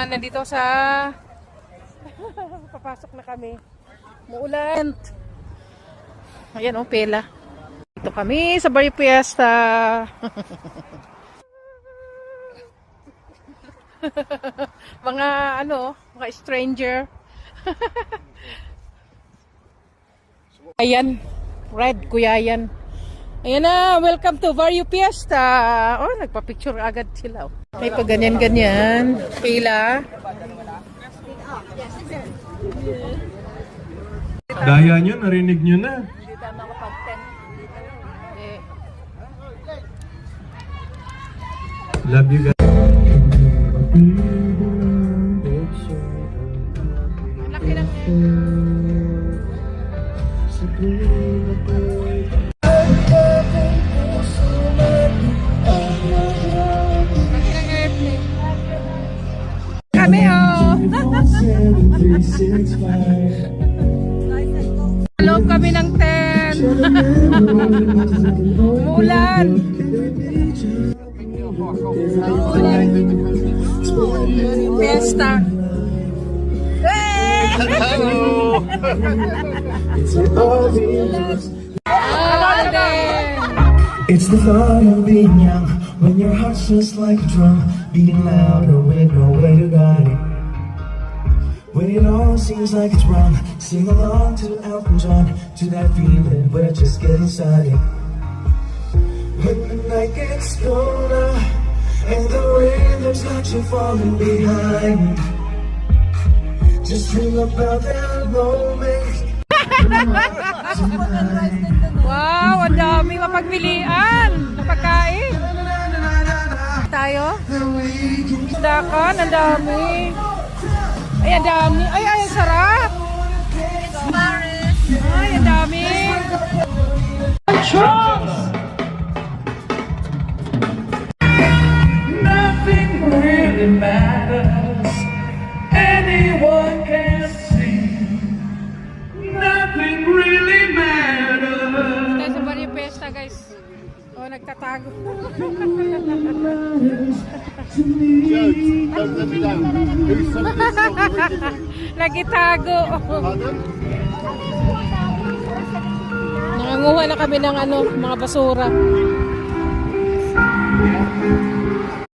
Nandito sa papasok na kami. Muulan. Ayan oh, pela. Dito kami sa Barrio Fiesta. Mga mga stranger. Ayan, Red, Kuya yan. Ayan na, welcome to Barrio Fiesta. Oh, nagpa-picture agad sila. May pa ganyan-ganyan. Pila. Daya nyo, narinig nyo na. Hindi tama kapag 10. Love you guys. Laki lang kami oh. Loob kami ng tent. Umulan. Fiesta. Hello! It's the thought of being young, when your heart's just like a drum, beating louder with no way to guide it. When it all seems like it's wrong, sing along to Elton John, to that feeling where just get inside it. When the night gets colder, and the rain looks like you're falling behind, just dream about that moment. Wow, ang dami mapagpilian na pagkain. Tayo? Dakan, ang dami. Ay, ang dami. Ay, ang sarap. Ay, ang dami. Nothing really matters. Anyone can see. Nothing really matters. Tayo sa Barrio Fiesta, guys. Oh, nagtatago. Nagitago. Nanganguha na kami ng mga basura.